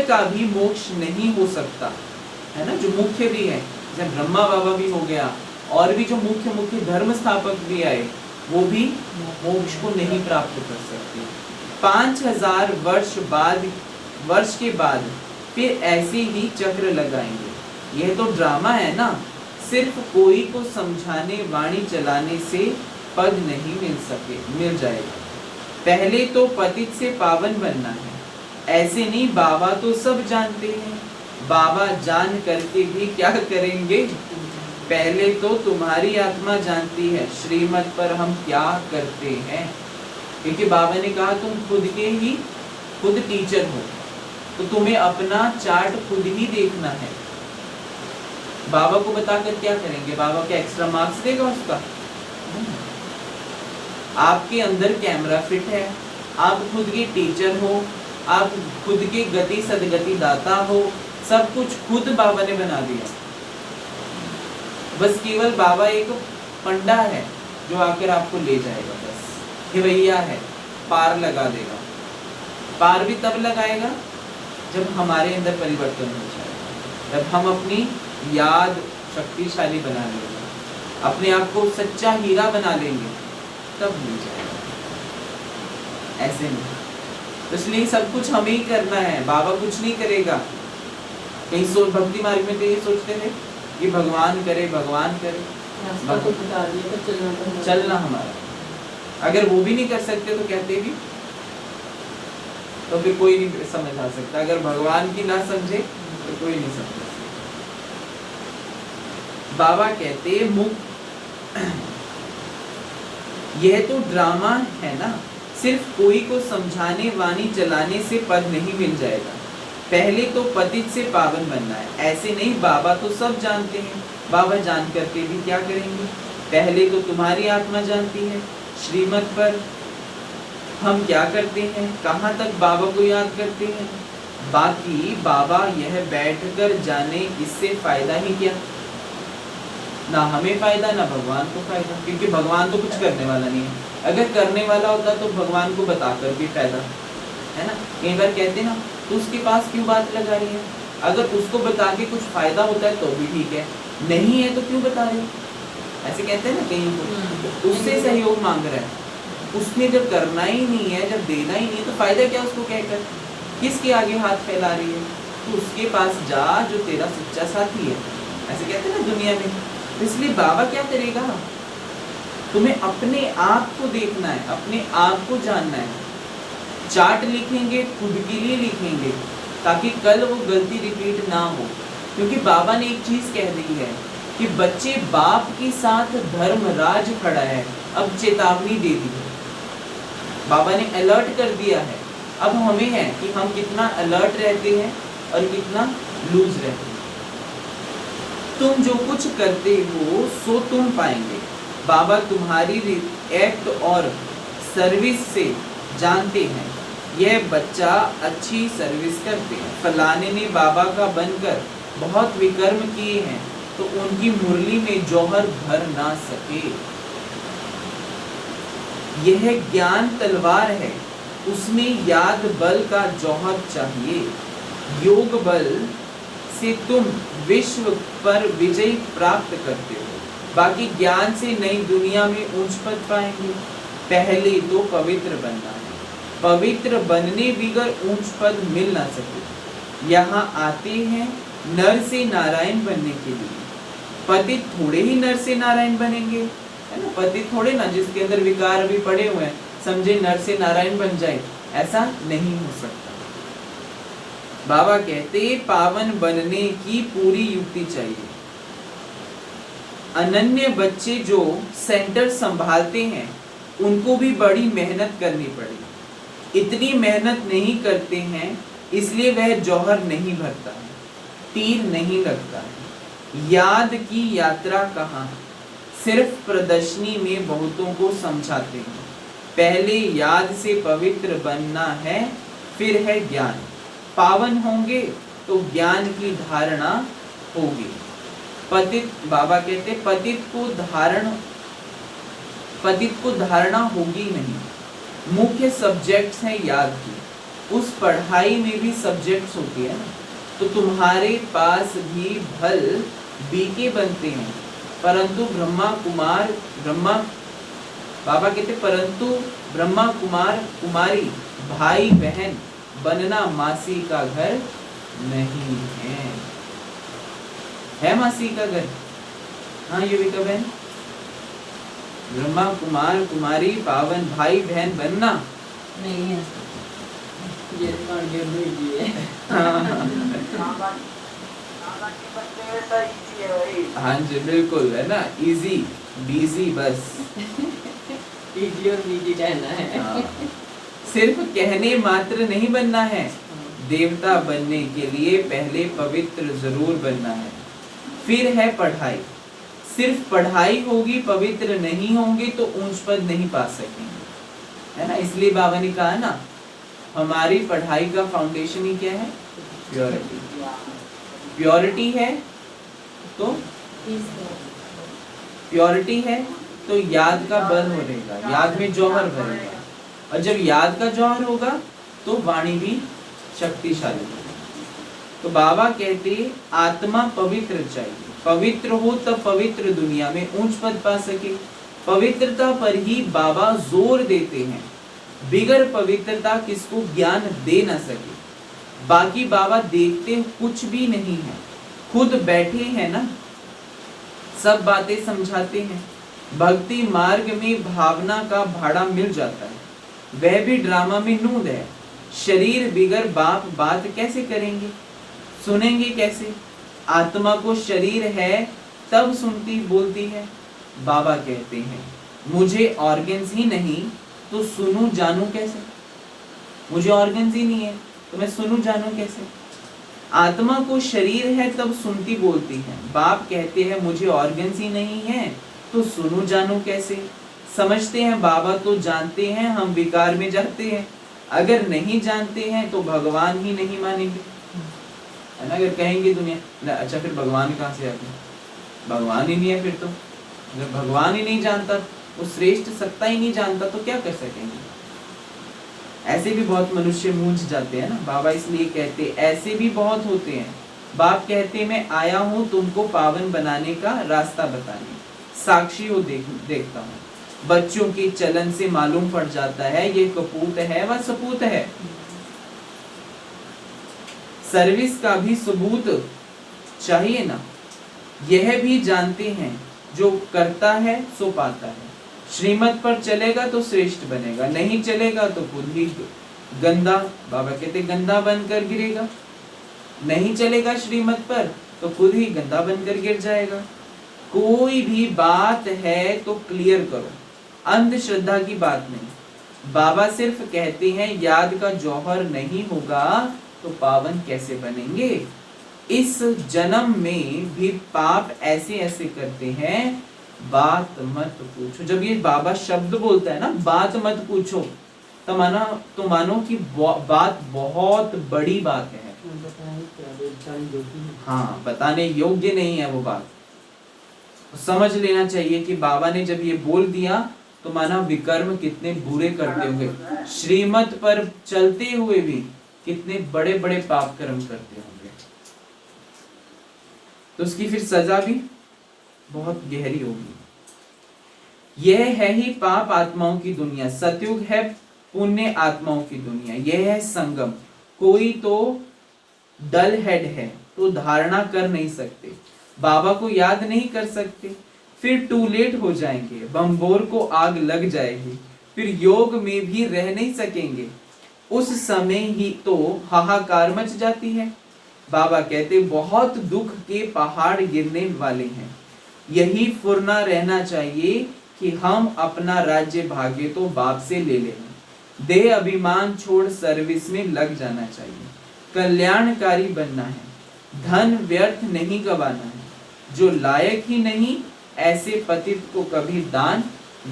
का भी मोक्ष नहीं हो सकता, है ना। जो मुख्य भी है, जैसे ब्रह्मा बाबा भी हो गया, और भी जो मुख्य धर्म स्थापक भी आए, वो भी मोक्ष को नहीं प्राप्त कर सकते। 5000 वर्ष के बाद फिर ऐसे ही चक्र लगाएंगे। यह तो ड्रामा है ना। सिर्फ कोई को समझाने वाणी चलाने से पद नहीं मिल जाएगा। पहले तो पतित से पावन बनना है। ऐसे नहीं, बाबा तो सब जानते हैं, बाबा जान करके भी क्या करेंगे। पहले तो तुम्हारी आत्मा जानती है श्रीमत पर हम क्या करते हैं, क्योंकि बाबा ने कहा तुम खुद टीचर हो, तो तुम्हें अपना चार्ट खुद ही देखना है। बाबा को बताकर क्या करेंगे, बाबा क्या एक्स्ट्रा मार्क्स देगा उसका। आपके अंदर कैमरा फिट है, आप खुद के टीचर हो, आप खुद के गति सदगति दाता हो, सब कुछ खुद बाबा ने बना दिया। बस केवल बाबा एक पंडा है जो आकर आपको ले जाएगा, बस खिवैया है, पार लगा देगा। पार भी तब लगाएगा जब हमारे अंदर परिवर्तन हो जाएगा, जब हम अपनी याद शक्तिशाली बना लेंगे, अपने आप को सच्चा हीरा बना लेंगे, तब मिल जाएगा। ऐसे नहीं। तो इसलिए सब कुछ हमें ही करना है, बाबा कुछ नहीं करेगा। कहीं भक्ति मार्ग में तो ये सोचते थे कि भगवान करे चलना हमारा। अगर वो भी नहीं कर सकते तो कहते भी, तो फिर कोई नहीं समझा सकता। अगर भगवान की ना समझे तो कोई नहीं समझ सकता। बाबा कहते यह तो ड्रामा है ना। सिर्फ कोई को समझाने वाणी चलाने से पद नहीं मिल जाएगा। पहले तो पतित से पावन बनना है। ऐसे नहीं, बाबा तो सब जानते हैं, बाबा जान करके भी क्या करेंगे। पहले तो तुम्हारी आत्मा जानती है श्रीमत पर हम क्या करते हैं, कहाँ तक बाबा को याद करते हैं। बाकी बाबा यह बैठकर जाने, इससे फायदा ही क्या। ना हमें फायदा ना भगवान को फायदा, क्योंकि भगवान तो कुछ करने वाला नहीं है। अगर करने वाला होता तो भगवान को बताकर भी फायदा है ना। कई बार कहते ना तो उसके पास क्यों बात लगा रही है। अगर उसको बता के कुछ फायदा होता है तो भी ठीक है, नहीं है तो क्यों बता रहे हो, ऐसे कहते हैं ना कहीं। तो उससे सहयोग मांग रहा है, उसने जब करना ही नहीं है, जब देना ही नहीं है, तो फायदा क्या उसको कहकर, किसके आगे हाथ फैला रही है। तो उसके पास जा जो तेरा सच्चा साथी है, ऐसे कहते हैं ना दुनिया में। इसलिए बाबा क्या करेगा, तुम्हें अपने आप को देखना है, अपने आप को जानना है। चार्ट लिखेंगे खुद के लिए लिखेंगे, ताकि कल वो गलती रिपीट ना हो। क्योंकि बाबा ने एक चीज कह दी है कि बच्चे बाप के साथ धर्मराज खड़ा है। अब चेतावनी दे दी है, बाबा ने अलर्ट कर दिया है। अब हमें है कि हम कितना अलर्ट रहते हैं और कितना लूज रहते हैं। तुम जो कुछ करते हो सो तुम पाएंगे। बाबा तुम्हारी एक्ट और सर्विस से जानते हैं यह बच्चा अच्छी सर्विस करते हैं। फलाने ने बाबा का बनकर बहुत विकर्म किए हैं तो उनकी मुरली में जौहर भर ना सके। यह ज्ञान तलवार है, उसमें याद बल का जौहर चाहिए। योग बल से तुम विश्व पर विजय प्राप्त करते हो, बाकी ज्ञान से नई दुनिया में ऊंच पद पाएंगे। पहले तो पवित्र बनना है, पवित्र बनने बिगर ऊंच पद मिल ना सके। यहाँ आते हैं नर से नारायण बनने के लिए, पतित थोड़े ही नर से नारायण बनेंगे, है ना। पतित थोड़े ना, जिसके अंदर विकार भी पड़े हुए हैं, समझे नर से नारायण बन जाए, ऐसा नहीं हो सकता। बाबा कहते पावन बनने की पूरी युक्ति चाहिए। अनन्य बच्चे जो सेंटर संभालते हैं उनको भी बड़ी मेहनत करनी पड़ेगी। इतनी मेहनत नहीं करते हैं इसलिए वह जौहर नहीं भरता है, तीर नहीं लगता है। याद की यात्रा कहाँ, सिर्फ प्रदर्शनी में बहुतों को समझाते हैं। पहले याद से पवित्र बनना है, फिर है ज्ञान। पावन होंगे तो ज्ञान की धारणा होगी। पतित, बाबा कहते पतित को धारणा होगी नहीं। मुख्य सब्जेक्ट्स हैं याद की, उस पढ़ाई में भी सब्जेक्ट्स होती है ना। तो तुम्हारे पास भी भल बीके बनते हैं, परंतु बाबा कहते परंतु ब्रह्मा कुमार कुमारी भाई बहन बनना मासी का घर नहीं है मासी का घर? हाँ युविका बहन, ब्रह्मा कुमार कुमारी पावन भाई बहन बनना नहीं है, ये हाँ जी बिल्कुल, है ना। इजी बीजी बस इजी और बीजी कहना है। हाँ। सिर्फ कहने मात्र नहीं बनना है, देवता बनने के लिए पहले पवित्र जरूर बनना है, फिर है पढ़ाई। सिर्फ पढ़ाई होगी, पवित्र नहीं होंगे तो ऊंच पद नहीं पा सकेंगे, है ना। इसलिए बाबा ने कहा ना, हमारी पढ़ाई का फाउंडेशन ही क्या है? प्योरिटी। प्योरिटी है तो याद का बल हो रहेगा, याद में जौहर भरेगा, और जब याद का जौहर होगा तो वाणी भी शक्तिशाली होगी। तो बाबा कहते आत्मा पवित्र चाहिए, पवित्र हो तब पवित्र दुनिया में ऊंच पद पा सके। पवित्रता पर ही बाबा जोर देते हैं, बिगर पवित्रता किसको ज्ञान दे ना सके। बाकी बाबा देखते कुछ भी नहीं है, खुद बैठे हैं ना, सब बातें समझाते हैं। भक्ति मार्ग में भावना का भाड़ा मिल जाता है, वह भी ड्रामा में नूद है। शरीर बिगर बाप बात कैसे करेंगे, सुनेंगे कैसे? आत्मा को शरीर है तब सुनती बोलती है। बाबा कहते हैं मुझे ऑर्गन्स ही नहीं तो सुनूं जानूं कैसे? मुझे ऑर्गन्स ही नहीं है तो मैं सुनूं जानूं कैसे? आत्मा को शरीर है तब सुनती बोलती है। बाप कहते हैं मुझे ऑर्गन्स ही नहीं है तो सुनूं जानूं कैसे? समझते हैं बाबा तो जानते हैं, हम विकार में जाते हैं। अगर नहीं जानते हैं तो भगवान ही नहीं मानेंगे, है ना। अगर कहेंगे दुनिया अच्छा फिर भगवान कहाँ से आ गए? भगवान ही नहीं है फिर तो। अगर भगवान ही नहीं जानता, वो श्रेष्ठ सत्ता ही नहीं जानता तो क्या कर सकेंगे? ऐसे भी बहुत मनुष्य मूंझ जाते हैं ना। बाबा इसलिए कहते ऐसे भी बहुत होते हैं। बाप कहते मैं आया हूँ तुमको पावन बनाने का रास्ता बताने, साक्षी हो देखता हूँ। बच्चों के चलन से मालूम पड़ जाता है ये कपूत है व सपूत है। सर्विस का भी सबूत चाहिए ना। यह भी जानते हैं जो करता है सो पाता है। श्रीमत पर चलेगा तो श्रेष्ठ बनेगा, नहीं चलेगा तो खुद ही गंदा, बाबा कहते गंदा बनकर गिरेगा। नहीं चलेगा श्रीमत पर तो खुद ही गंदा बनकर गिर जाएगा। कोई भी बात है तो क्लियर करो, अंधश्रद्धा की बात नहीं। बाबा सिर्फ कहते हैं याद का जौहर नहीं होगा तो पावन कैसे बनेंगे? इस जन्म में भी पाप ऐसे ऐसे करते हैं, बात मत पूछो। जब ये बाबा शब्द बोलता है ना, बात मत पूछो, तो मानो कि बात बहुत बड़ी बात है। हाँ, बताने योग्य नहीं है वो बात। समझ लेना चाहिए कि बाबा ने जब ये बोल दिया तो माना विकर्म कितने बुरे करते होंगे, श्रीमत पर चलते हुए भी कितने बड़े बड़े पाप कर्म करते होंगे। तो उसकी फिर सजा भी बहुत गहरी होगी। यह है ही पाप आत्माओं की दुनिया, सतयुग है पुण्य आत्माओं की दुनिया, यह है संगम। कोई तो डल हेड है तो धारणा कर नहीं सकते, बाबा को याद नहीं कर सकते, फिर टू लेट हो जाएंगे, बम्बोर को आग लग जाएगी, फिर योग में भी रह नहीं सकेंगे, उस समय ही तो हाहाकार मच जाती है। बाबा कहते बहुत दुख के पहाड़ गिरने वाले हैं, यही फुरना रहना चाहिए कि हम अपना राज्य भाग्य तो बाप से ले लें, देह अभिमान छोड़ सर्विस में लग जाना चाहिए, कल्याणकारी बनना है, धन व्यर्थ नहीं गवाना है, जो लायक ही नहीं ऐसे पतित को कभी दान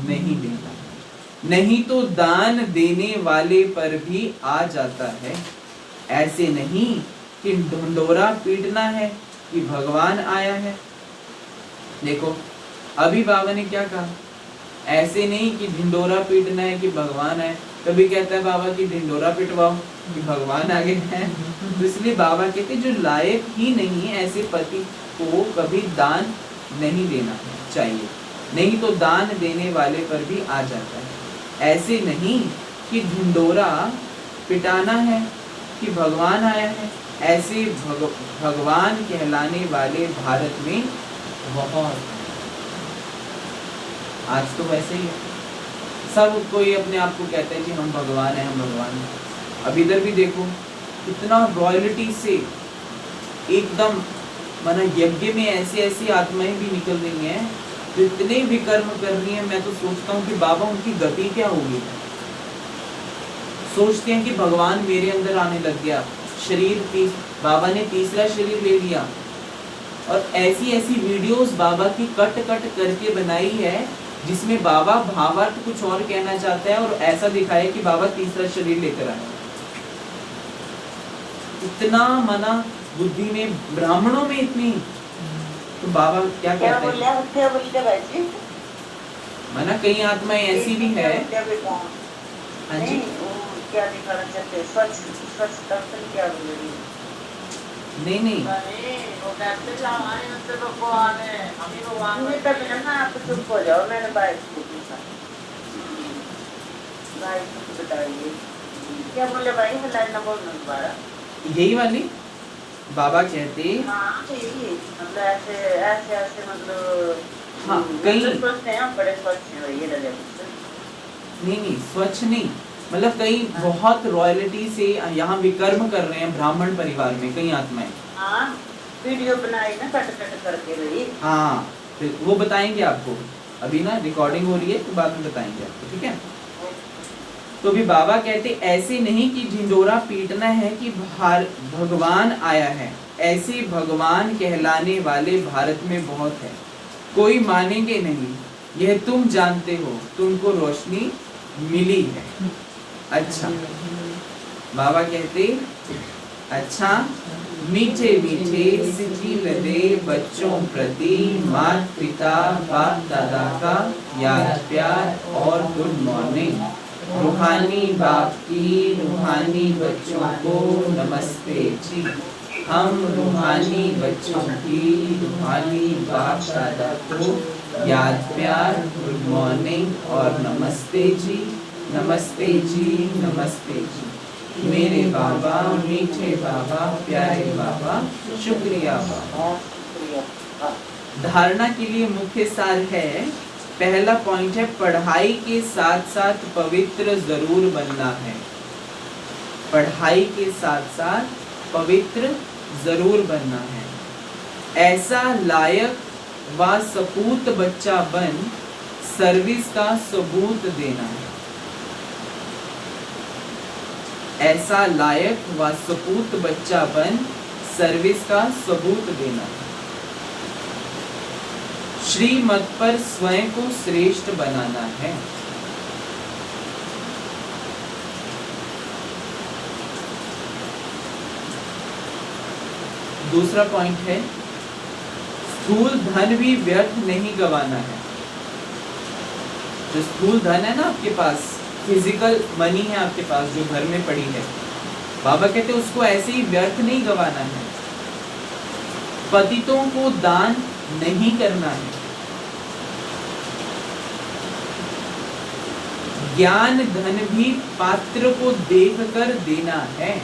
नहीं देना, नहीं तो दान देने वाले पर भी आ जाता है। ऐसे नहीं कि ढंडोरा पीटना है कि भगवान आया है। देखो अभी बाबा ने क्या कहा, ऐसे नहीं कि ढिंडोरा पीटना है कि भगवान आए। कभी कहता है बाबा की ढिंडोरा पिटवाओ कि भगवान आगे है। तो इसलिए बाबा कहते जो लायक ही नहीं ऐसे पति को कभी दान नहीं देना चाहिए, नहीं तो दान देने वाले पर भी आ जाता है। ऐसे नहीं कि ढिंडोरा पिटाना है कि भगवान आया है। ऐसे भगवान कहलाने वाले भारत में बहुत, आज तो वैसे ही है, सब कोई अपने आप को कहता है कि हम भगवान हैं, हम भगवान हैं। अब इधर भी देखो कितना रॉयल्टी से एकदम माना यज्ञ में ऐसी ऐसी आत्माएं भी निकल रही हैं जो इतने विकर्म कर रही हैं। मैं तो सोचता हूँ कि बाबा उनकी गति क्या होगी। सोचते हैं कि भगवान मेरे अंदर आने लग गया, शरीर बाबा ने तीसरा शरीर ले लिया, और ऐसी ऐसी वीडियोस बाबा की कट कट करके बनाई है जिसमें बाबा भावार्थ कुछ और कहना चाहता है और ऐसा दिखाया कि बाबा तीसरा शरीर लेकर आए। इतना मना बुद्धि में, ब्राह्मणों में इतनी, तो बाबा क्या कहते हैं मना कई आत्माएं ऐसी भी है। हाँ जी क्या दिखाना चाहते हैं? स्वच्छ दर्शन क्या बोलेगी? नहीं नहीं वो कहते हैं हमारे अंदर भगवान है, हम ही भगवान में तब ना आप चुप हो जाओ। मैंने बाइक को पूछा, बाइक को बताइए क्या बोले भाई, लाइन ना बोलना दोबारा। यही वाली बाबा कहते हाँ यही मतलब ऐसे ऐसे ऐसे मतलब हाँ कई स्वच्छ हैं, बड़े स्वच्छ हैं ये लगे। नहीं स्वच्छ नहीं, मतलब कई बहुत रॉयल्टी से यहाँ विकर्म कर रहे हैं ब्राह्मण परिवार में कई आत्माएं। हाँ वीडियो बनाई ना कट कट करके रही। हाँ फिर वो बताएंगे आपको, अभी ना रिकॉर्डिंग हो रही है तो बाद में बताएंगे आपको, ठीक है। तो भी बाबा कहते ऐसे नहीं कि ढिंडोरा पीटना है कि भगवान आया है, ऐसे भगवान कहलाने वाले भारत में बहुत है, कोई मानेंगे नहीं, यह तुम जानते हो, तुमको रोशनी मिली है। अच्छा बाबा कहते अच्छा मीठे मीठे सिंचिल दे बच्चों प्रति माता पिता बाप दादा का याद प्यार और गुड मॉर्निंग। रूहानी बाप की रूहानी बच्चों को नमस्ते जी। हम रूहानी बच्चों की रूहानी बाप दादा को याद प्यार गुड मॉर्निंग और नमस्ते जी, नमस्ते जी, नमस्ते जी। मेरे बाबा मीठे बाबा प्यारे बाबा शुक्रिया बाबा। धारणा के लिए मुख्य सार है, पहला पॉइंट है पढ़ाई के साथ साथ पवित्र जरूर बनना है। पढ़ाई के साथ साथ पवित्र जरूर बनना है। ऐसा लायक व सपूत बच्चा बन सर्विस का सबूत देना है। ऐसा लायक व सपूत बच्चा बन सर्विस का सबूत देना है। श्रीमत पर स्वयं को श्रेष्ठ बनाना है। दूसरा पॉइंट है स्थूल धन भी व्यर्थ नहीं गवाना है। जो स्थूल धन है ना आपके पास, फिजिकल मनी है आपके पास जो घर में पड़ी है, बाबा कहते हैं उसको ऐसे ही व्यर्थ नहीं गवाना है, पतितों को दान नहीं करना है। ज्ञान धन भी पात्र को देखकर देना है।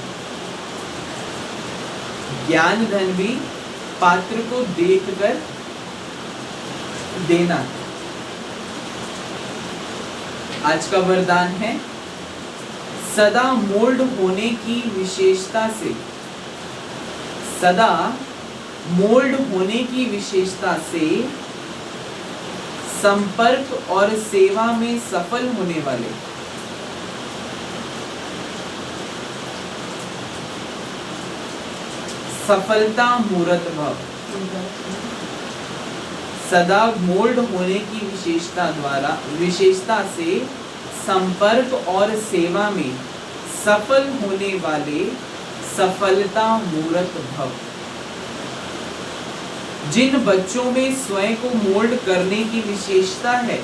ज्ञान धन भी पात्र को देखकर देना है। आज का वरदान है सदा मोल्ड होने की विशेषता से, सदा मोल्ड होने की विशेषता से संपर्क और सेवा में सफल होने वाले सफलता मूर्त भव। सदा मोल्ड होने की विशेषता से संपर्क और सेवा में सफल होने वाले सफलता मूर्त भव। जिन बच्चों में स्वयं को मोल्ड करने की विशेषता है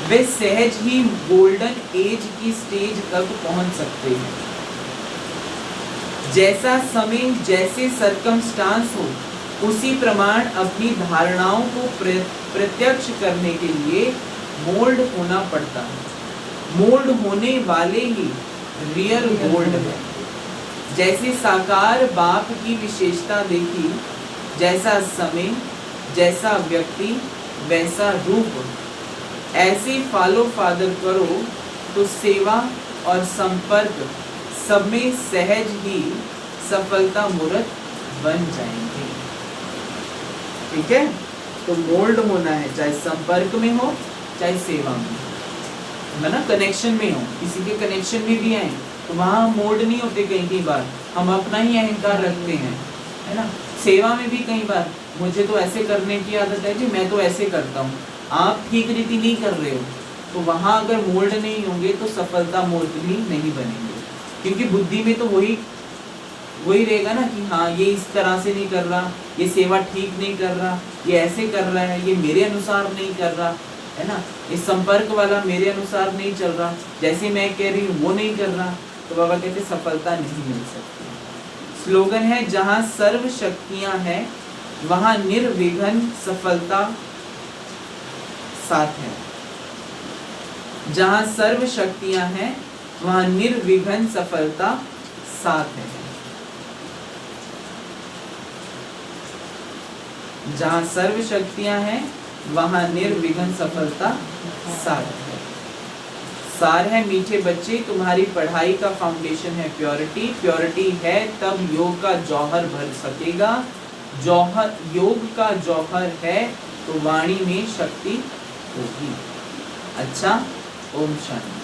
वे सहज ही गोल्डन एज की स्टेज तक पहुंच सकते हैं। जैसा समय, जैसे सरकमस्टांस हो, उसी प्रमाण अपनी धारणाओं को प्रत्यक्ष करने के लिए मोल्ड होना पड़ता है। मोल्ड होने वाले ही रियल गोल्ड है। जैसे साकार बाप की विशेषता देखी, जैसा समय, जैसा व्यक्ति, वैसा रूप, ऐसे फॉलो फादर करो तो सेवा और संपर्क सब में सहज ही सफलता मूर्त बन जाएंगे। ठीक है, तो मोल्ड होना है, चाहे संपर्क में हो चाहे सेवा में हो, है ना, कनेक्शन में हो। किसी के कनेक्शन में भी आए तो वहाँ मोल्ड नहीं होते। कई बार हम अपना ही अहंकार रखते हैं, है ना। सेवा में भी कई बार मुझे तो ऐसे करने की आदत है जी, मैं तो ऐसे करता हूँ, आप ठीक रीति नहीं कर रहे हो, तो वहाँ अगर मोल्ड नहीं होंगे तो सफलता मूर्त भी नहीं बनेंगे। क्योंकि बुद्धि में तो वही रहेगा ना कि हाँ ये इस तरह से नहीं कर रहा, ये सेवा ठीक नहीं कर रहा, ये ऐसे कर रहा है, ये मेरे अनुसार नहीं कर रहा, है ना, ये संपर्क वाला मेरे अनुसार नहीं चल रहा, जैसे मैं कह रही हूँ वो नहीं कर रहा, तो बाबा कहते सफलता नहीं मिल सकती। स्लोगन है जहाँ सर्व शक्तियाँ हैं वहाँ निर्विघ्न सफलता साथ है। जहाँ सर्व शक्तियाँ हैं वहाँ निर्विघ्न सफलता साथ है। जहाँ सर्व शक्तियाँ हैं वहाँ निर्विघ्न सफलता साथ है। सार है मीठे बच्चे, तुम्हारी पढ़ाई का फाउंडेशन है प्योरिटी। प्योरिटी है तब योग का जौहर भर सकेगा। जौहर योग का जौहर है तो वाणी में शक्ति होगी। अच्छा, ओम शांति।